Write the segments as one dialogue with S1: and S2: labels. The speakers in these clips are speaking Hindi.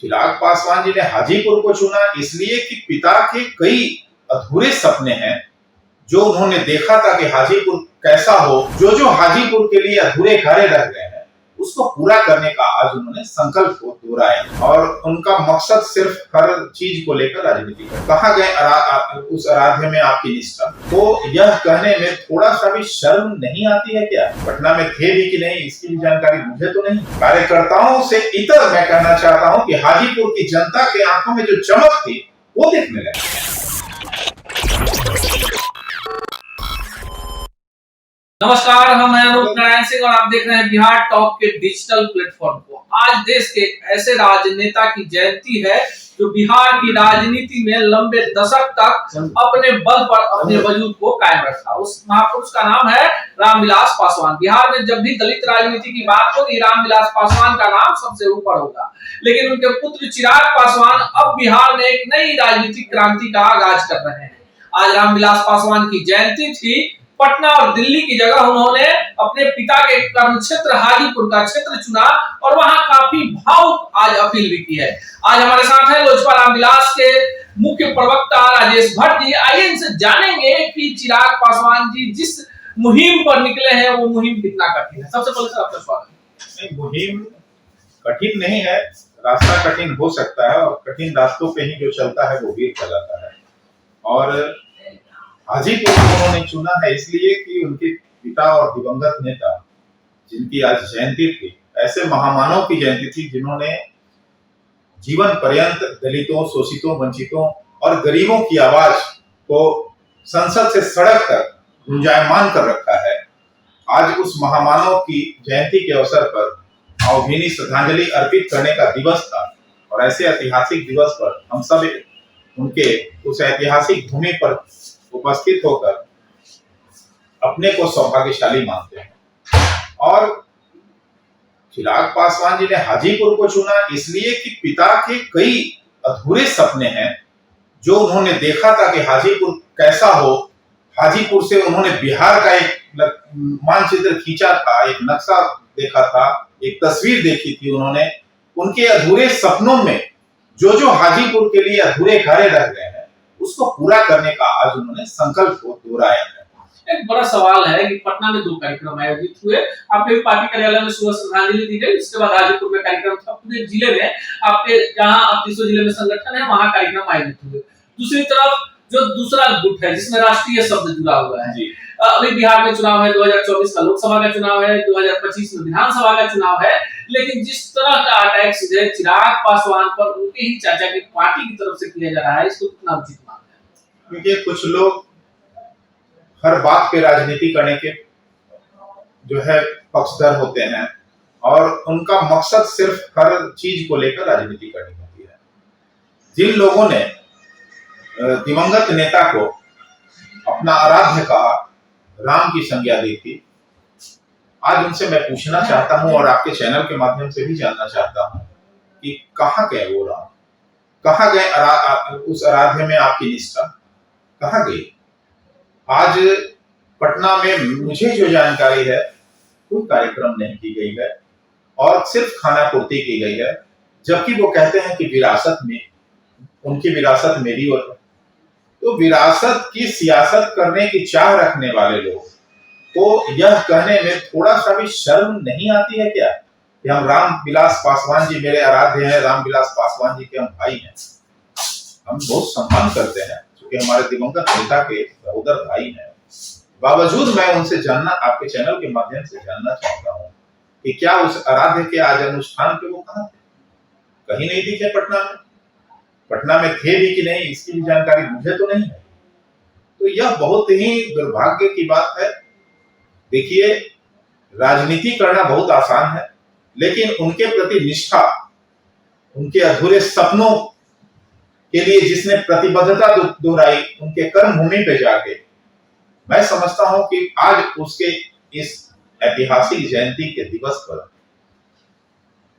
S1: चिराग पासवान जी ने हाजीपुर को चुना इसलिए कि पिता के कई अधूरे सपने हैं जो उन्होंने देखा था कि हाजीपुर कैसा हो, जो जो हाजीपुर के लिए अधूरे कार्य रह गए हैं उसको पूरा करने का आज उन्होंने संकल्प को दोहराया और उनका मकसद सिर्फ हर चीज को लेकर राजनीति का। कहा गए उस आराध्य में आपकी निष्ठा, तो यह कहने में थोड़ा सा भी शर्म नहीं आती है क्या? पटना में थे भी कि नहीं इसकी भी जानकारी मुझे तो नहीं। कार्यकर्ताओं से इतर मैं कहना चाहता हूं कि हाजीपुर की जनता के आंखों में जो चमक थी वो देखने लगे।
S2: नमस्कार, हम हैं अनूप नारायण सिंह और आप देख रहे हैं बिहार टॉक के डिजिटल प्लेटफॉर्म को। आज देश के ऐसे राजनेता की जयंती है जो बिहार की राजनीति में लंबे दशक तक अपने बल पर अपने वजूद को कायम रखा। उस महापुरुष का नाम है रामविलास पासवान। बिहार में जब भी दलित राजनीति की बात होगी रामविलास पासवान का नाम सबसे ऊपर होगा, लेकिन उनके पुत्र चिराग पासवान अब बिहार में एक नई राजनीतिक क्रांति का आगाज कर रहे हैं। आज रामविलास पासवान की जयंती थी। पटना और दिल्ली की जगह उन्होंने अपने पिता के कर्म क्षेत्र हाजीपुर का क्षेत्र चुना और वहां काफी भावुक आज अपील भी की है। आज हमारे साथ है लोजपा रामविलास के मुख्य प्रवक्ता राजेश भट्ट जी। आइए इनसे जानेंगे कि चिराग पासवान जी जिस मुहिम पर निकले हैं वो मुहिम कितना कठिन है। सबसे पहले सर आपका स्वागत है।
S1: मुहिम कठिन नहीं है, रास्ता कठिन हो सकता है और कठिन रास्तों पे ही जो चलता है वो वीर कहलाता है। और हाजीपुर को उन्होंने चुना है इसलिए कि उनके पिता और दिवंगत नेता जिनकी आज जयंती थी, ऐसे महामानव की जयंती थी जिन्होंने जीवन पर्यंत दलितों, शोषितों, वंचितों और गरीबों की आवाज को संसद से सड़क तक गुंजायमान कर रखा है। आज उस महामानव की जयंती के अवसर पर भावभीनी श्रद्धांजलि अर्पित करने का दिवस था और ऐसे ऐतिहासिक दिवस पर हम सब उनके उस ऐतिहासिक भूमि पर उपस्थित होकर अपने को सौभाग्यशाली मानते हैं। और चिराग पासवान जी ने हाजीपुर को चुना इसलिए कि पिता के कई अधूरे सपने हैं जो उन्होंने देखा था कि हाजीपुर कैसा हो। हाजीपुर से उन्होंने बिहार का एक मानचित्र खींचा था, एक नक्शा देखा था, एक तस्वीर देखी थी उन्होंने। उनके अधूरे सपनों में जो जो हाजीपुर के लिए अधूरे कार्य रह गए हैं उसको पूरा करने का आज उन्होंने संकल्प को दोहराया है।
S2: एक बड़ा सवाल है कि पटना में 2 कार्यक्रम आयोजित हुए। आपके पार्टी कार्यालय में सुबह श्रद्धांजलि दी गई, उसके बाद हाजीपुर में कार्यक्रम था। पूरे जिले में आपके जहां आप 300 जिले में संगठन है वहां कार्यक्रम आयोजित हुए। दूसरी तरफ जो दूसरा गुट है जिसमें राष्ट्रीय शब्द जुड़ा हुआ है, अभी बिहार में चुनाव है, 2024 का लोकसभा का चुनाव है, 2025 में विधानसभा का चुनाव है, लेकिन जिस तरह का अटैक सीधे चिराग पासवान पर उनके ही चाचा की पार्टी की तरफ से किया जा रहा है, इसको कितना उचित मानते हैं?
S1: क्योंकि कुछ लोग हर बात पे राजनीति करने के जो है पक्षधर होते हैं और उनका मकसद सिर्फ हर चीज को लेकर राजनीति करनी होती है। जिन लोगों ने दिवंगत नेता को अपना आराध्य कहा, राम की संज्ञा दी थी, आज उनसे मैं पूछना चाहता हूं और आपके चैनल के माध्यम से भी जानना चाहता हूं कि कहां गए वो राम, कहां गए उस आराध्य में आपकी निष्ठा, कहां गई? आज पटना में मुझे जो जानकारी है कोई कार्यक्रम नहीं की गई है और सिर्फ खाना पूर्ति की गई है, जबकि वो कहते हैं कि विरासत में उनकी विरासत मेरी और है। तो विरासत की सियासत करने की चाह रखने वाले लोग तो यह कहने में थोड़ा सा भी शर्म नहीं आती है क्या कि हम रामविलास पासवान जी मेरे आराध्य हैं, रामविलास पासवान जी के हम भाई हैं, हम बहुत सम्मान करते हैं क्योंकि हमारे दिवंगत नेता के सहोदर भाई हैं। बावजूद मैं उनसे जानना, आपके चैनल के माध्यम से जानना चाहता हूँ कि क्या उस आराध्य के आज अनुष्ठान पे वो कहाँ थे? कहीं नहीं दिखे पटना में थे भी कि नहीं इसकी भी जानकारी मुझे तो नहीं है। तो यह बहुत ही दुर्भाग्य की बात है। देखिए, राजनीति करना बहुत आसान है, लेकिन उनके प्रति निष्ठा, उनके अधूरे सपनों के लिए जिसने प्रतिबद्धता दोहराई उनके कर्म भूमि पे जाके, मैं समझता हूं कि आज उसके इस ऐतिहासिक जयंती के दिवस पर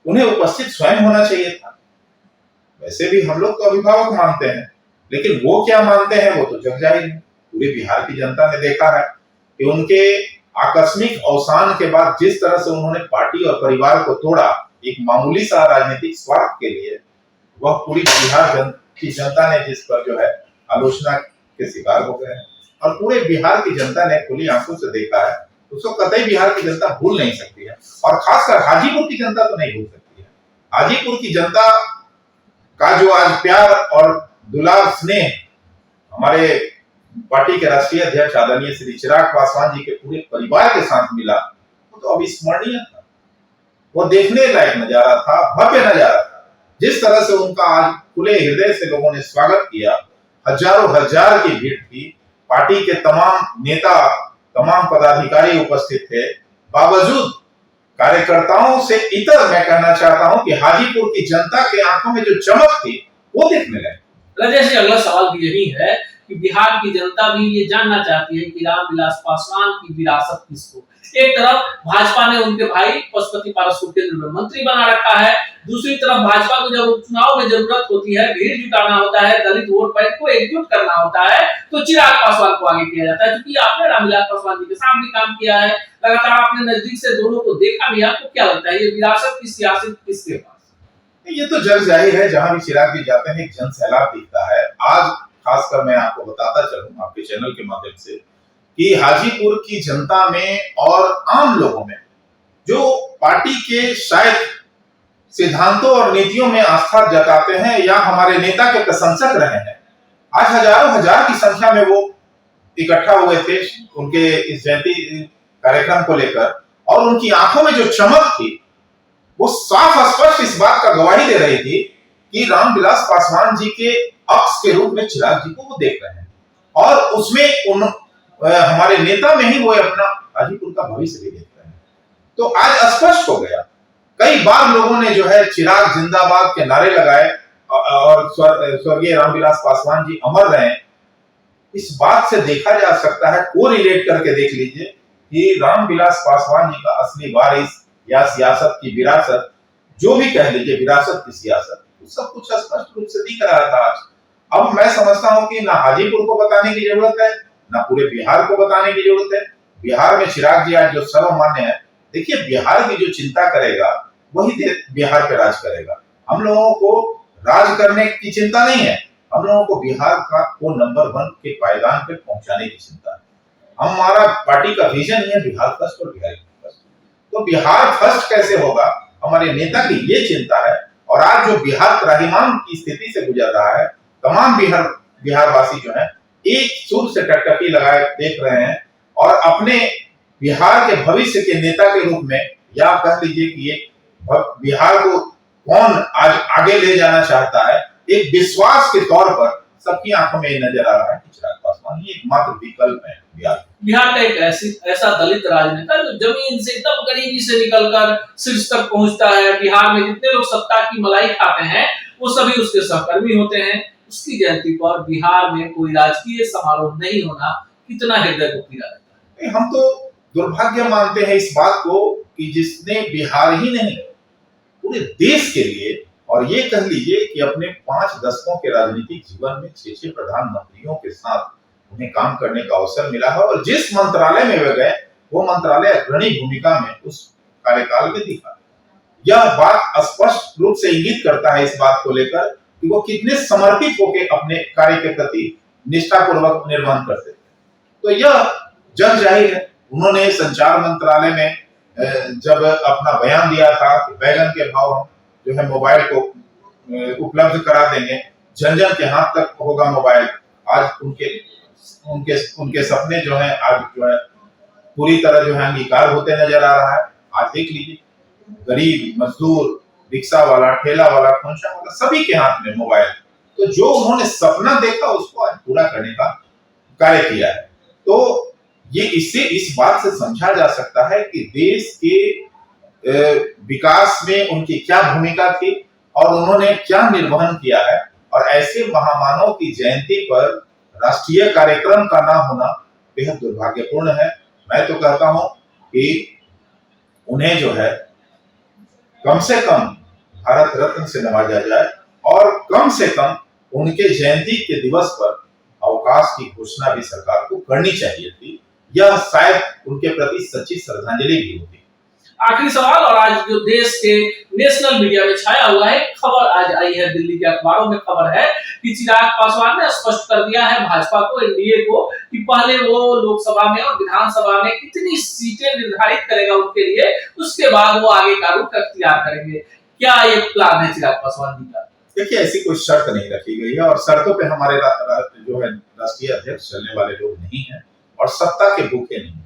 S1: उन्हें उपस्थित स्वयं होना चाहिए था। वैसे भी हम लोग तो अभिभावक मानते हैं, लेकिन वो क्या मानते हैं वो तो जग जाहिर है। पूरे बिहार की जनता ने देखा है कि उनके आकस्मिक अवसान के बाद जिस तरह से उन्होंने पार्टी और परिवार को तोड़ा एक मामूली सा राजनीतिक स्वार्थ के लिए, वह पूरी बिहार की जनता ने जिस पर जो है आलोचना के शिकार हो गए हैं और पूरे बिहार की जनता ने खुली आंखों से देखा है, उसको कतई बिहार की जनता भूल नहीं सकती है और खासकर हाजीपुर की जनता तो नहीं भूल सकती है। हाजीपुर की जनता का जो आज प्यार और दुलार स्नेह हमारे पार्टी के राष्ट्रीय अध्यक्ष आदरणीय श्री चिराग पासवान जी के पूरे परिवार के साथ मिला, वो तो अविस्मरणीय था। वो देखने लायक नजारा था, भव्य नजारा था। जिस तरह से उनका आज खुले हृदय से लोगों ने स्वागत किया, हजारों हजार की भीड़ थी, पार्टी के तमाम नेता, तमाम पदाधिकारी उपस्थित थे। बावजूद कार्यकर्ताओं से इतर मैं कहना चाहता हूं कि हाजीपुर की जनता के आंखों में जो चमक थी वो देखने लगे।
S2: राजेश जी, अगला सवाल भी यही है कि बिहार की जनता भी ये जानना चाहती है कि रामविलास पासवान की विरासत किसको। एक तरफ भाजपा ने उनके भाई पशुपति पारस को केंद्र में मंत्री बना रखा है, दूसरी तरफ भाजपा को जब उपचुनाव में जरूरत होती है, भीड़ जुटाना होता है, दलित वोट बैंक को एकजुट करना होता है, तो चिराग पासवान को आगे किया जाता है। क्योंकि आपने रामविलास पासवान जी के साथ भी काम किया है, लगातार आपने नजदीक से दोनों को देखा भी है, आपको क्या लगता है ये विरासत की सियासत किसके पास?
S1: ये तो जग जाहिर है, जहां भी चिराग जी जाते हैं एक जन सैलाब दिखता है। आज खासकर मैं आपको बताता चलूं आपके चैनल के माध्यम से कि हाजीपुर की जनता में और आम लोगों में जो पार्टी के शायद सिद्धांतों और नीतियों में आस्था जताते हैं या हमारे नेता के प्रशंसक रहे हैं, आज हजारों हजार की संख्या में वो इकट्ठा हुए थे उनके इस जयंती कार्यक्रम को लेकर और उनकी आंखों में जो चमक थी वो साफ स्पष्ट इस बात का गवाही दे रही थी कि रामविलास पासवान जी के अक्स के रूप में चिराग जी को वो देख रहे हैं और उसमें हमारे नेता में ही वो अपना हाजीपुर का भविष्य भी देख रहे हैं। तो आज स्पष्ट हो गया। कई बार लोगों ने जो है चिराग जिंदाबाद के नारे लगाए और स्वर्गीय रामविलास पासवान जी अमर रहे। इस बात से देखा जा सकता है, कोरिलेट करके देख लीजिए कि रामविलास पासवान जी का असली वारिस या सियासत की विरासत, जो भी कह लीजिए, विरासत की सियासत, सब कुछ स्पष्ट रूप से दिख रहा था आज। अब मैं समझता हूं कि ना हाजीपुर को बताने की जरूरत है, ना पूरे बिहार को बताने की जरूरत है। बिहार में चिराग जी आज जो सर्वमान्य है, देखिए बिहार की जो चिंता करेगा वही बिहार पे राज करेगा। हम लोगों को राज करने की चिंता नहीं है, हम लोगों को बिहार को नंबर 1 के पायदान पे पहुंचाने की चिंता है। हमारा पार्टी का विजन है बिहार फर्स्ट और बिहारी फर्स्ट। तो बिहार फर्स्ट कैसे होगा, हमारे नेता की ये चिंता है। और आज जो बिहार त्राहिमाम की स्थिति से गुजर रहा है, तमाम बिहारवासी जो है एक सुर से टकटकी लगाए देख रहे हैं और अपने बिहार के भविष्य के नेता के रूप में, या कह लीजिए कि ये बिहार को कौन आज आगे ले जाना चाहता है, एक विश्वास के तौर पर सबकी आंखों में नजर आ रहा है कि चिराग पासवान ही एकमात्र विकल्प है
S2: बिहार का एक ऐसा दलित राजनेता जो जमीन से एकदम गरीबी से निकलकर शीर्ष तक पहुंचता है। बिहार में जितने लोग सत्ता की मलाई खाते हैं वो सभी उसके सहकर्मी होते हैं। उसकी जयंती पर बिहार में कोई राजकीय समारोह नहीं होना कितना हृदय को पीड़ा देता है।
S1: हम तो दुर्भाग्य मानते हैं इस बात को कि जिसने बिहार ही नहीं पूरे देश के लिए, और ये कह लीजिए कि अपने 5 दशकों के राजनीतिक जीवन में 6 प्रधानमंत्रियों के साथ उन्हें काम करने का अवसर मिला है और जिस मंत्रालय में वे गए वो मंत्रालय अग्रणी भूमिका में उस कार्यकाल में दिखा। यह बात स्पष्ट रूप से इंगित करता है इस बात को लेकर कि वो कितने समर्पित होकर अपने कार्य के प्रति निष्ठापूर्वक निर्वहन करते थे। तो यह जग जाहिर है। उन्होंने संचार मंत्रालय में जब अपना बयान दिया था कि बैगन के भाव हम जो है मोबाइल को उपलब्ध करा देंगे, जन जन के हाथ तक होगा मोबाइल, आज उनके सपने जो है आज जो है पूरी तरह जो है अंगीकार होते नजर आ रहा है। आज देख लीजिए गरीब, मजदूर, रिक्शा वाला, ठेला वाला, खोंचा वाला, सभी के हाथ में मोबाइल। तो जो उन्होंने सपना देखा उसको आज पूरा करने का कार्य किया है। तो ये इससे इस बात से समझा जा सकता है कि देश के विकास में उनकी क्या भूमिका थी और उन्होंने क्या निर्वहन किया है। और ऐसे महामानव की जयंती पर राष्ट्रीय कार्यक्रम का ना होना बेहद दुर्भाग्यपूर्ण है। मैं तो कहता हूं कि उन्हें जो है कम से कम भारत रत्न से नवाजा जाए और कम से कम उनके जयंती के दिवस पर अवकाश की घोषणा भी सरकार को करनी चाहिए थी। यह शायद उनके प्रति सच्ची श्रद्धांजलि भी होती।
S2: आखिरी सवाल, और आज जो देश के नेशनल मीडिया में छाया हुआ है, खबर आज आई है, दिल्ली के अखबारों में खबर है कि चिराग पासवान ने स्पष्ट कर दिया है भाजपा को, एनडीए को, कि पहले वो लोकसभा में और विधानसभा में कितनी सीटें निर्धारित करेगा उनके लिए, उसके बाद वो आगे का रुख अख्तियार करेंगे। क्या ये प्लान है चिराग पासवान जी का?
S1: देखिए, ऐसी कोई शर्त नहीं रखी गई है और शर्तों पे हमारे जो है राष्ट्रीय अध्यक्ष चलने वाले लोग नहीं है और सत्ता के भूखे नहीं है।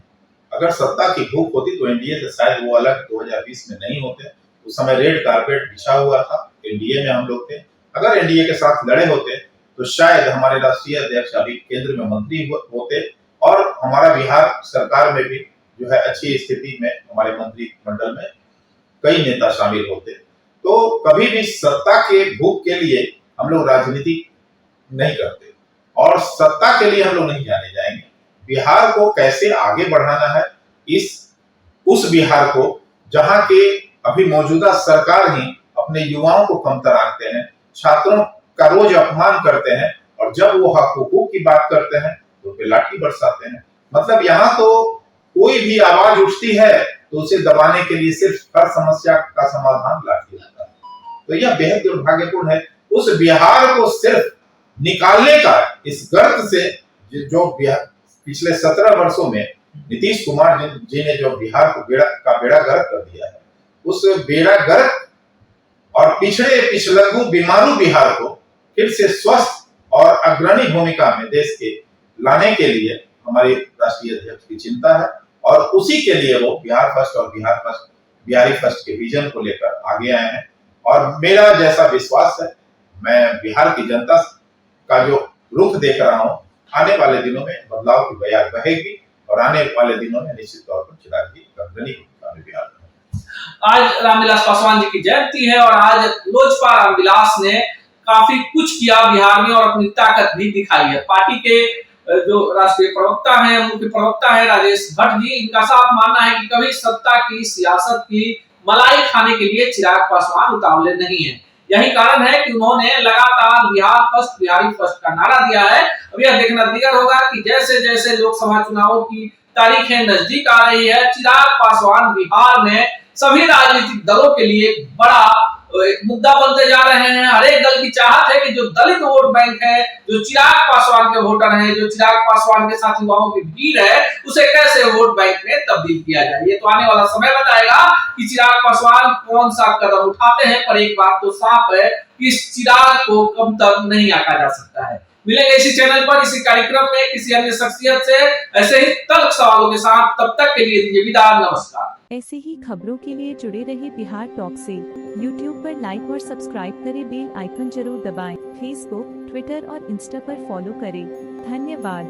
S1: अगर सत्ता की भूख होती तो एनडीए से शायद वो अलग 2020 में नहीं होते। उस समय रेड कारपेट बिछा हुआ था, एनडीए में हम लोग थे। अगर एनडीए के साथ लड़े होते तो शायद हमारे राष्ट्रीय अध्यक्ष अभी केंद्र में मंत्री होते और हमारा बिहार सरकार में भी जो है अच्छी स्थिति में हमारे मंत्रिमंडल में कई नेता शामिल होते। तो कभी भी सत्ता के भूख के लिए हम लोग राजनीति नहीं करते और सत्ता के लिए हम लोग नहीं जाने जाएंगे। बिहार को कैसे आगे बढ़ाना है, उस बिहार को जहां के अभी मौजूदा सरकार ही अपने युवाओं को कमतर आंकते हैं, छात्रों का रोज अपमान करते हैं और जब वो हक हुकूक की बात करते हैं तो पे लाठी बरसाते हैं। मतलब यहाँ तो कोई भी आवाज उठती है तो उसे दबाने के लिए सिर्फ हर समस्या का समाधान लाठी होता है। तो यह बेहद दुर्भाग्यपूर्ण है। उस बिहार को सिर्फ निकालने का इस गर्त से जो पिछले 17 वर्षों में नीतीश कुमार जी ने जो बिहार को बेड़ा गर्क कर दिया है, उस बेड़ा गर्क और पिछलग्गू बीमारू बिहार को फिर से स्वस्थ और अग्रणी भूमिका में देश के लाने के लिए हमारे राष्ट्रीय अध्यक्ष की चिंता है और उसी के लिए वो बिहार फर्स्ट और बिहारी फर्स्ट के विजन को लेकर आगे आए हैं। और मेरा जैसा विश्वास है, मैं बिहार की जनता का जो रुख देख रहा हूँ, आने वाले दिनों में बदलाव की बयार बहेगी और आने वाले दिनों में निश्चित तौर पर चिराग जी अग्रणी भूमिका में बिहार में।
S2: आज रामविलास पासवान जी की जयंती है और आज लोजपा रामविलास ने काफी कुछ किया बिहार में और अपनी ताकत भी दिखाई है। पार्टी के जो राष्ट्रीय प्रवक्ता है, मुख्य प्रवक्ता है राजेश भट्ट जी, इनका साफ मानना है कि कभी सत्ता की सियासत की मलाई खाने के लिए चिराग पासवान उतावले नहीं है। यही कारण है कि उन्होंने लगातार बिहार फर्स्ट बिहारी फर्स्ट का नारा दिया है। अब यह देखना दिगर होगा कि जैसे जैसे लोकसभा चुनावों की तारीखें नजदीक आ रही है, चिराग पासवान बिहार में सभी राजनीतिक दलों के लिए बड़ा एक मुद्दा बनते जा रहे हैं। हर एक दल की चाहत है कि जो दलित वोट बैंक है, जो चिराग पासवान के वोटर हैं, जो चिराग पासवान के साथ युवाओं की भीड़ है, उसे कैसे वोट बैंक में तब्दील किया जाए। ये तो आने वाला समय बताएगा कि चिराग पासवान कौन सा कदम उठाते हैं, पर एक बात तो साफ है कि इस चिराग को कम तक नहीं आंका जा सकता है। मिलेंगे इसी चैनल पर इसी कार्यक्रम में किसी अन्य शख्सियत से ऐसे ही तल्ख सवालों के साथ। तब तक के लिए दीजिए विदा, नमस्कार।
S3: ऐसे ही खबरों के लिए जुड़े रहिए बिहार टॉक से। यूट्यूब पर लाइक और सब्सक्राइब करें, बेल आइकन जरूर दबाएं। फेसबुक, ट्विटर और इंस्टा पर फॉलो करें। धन्यवाद।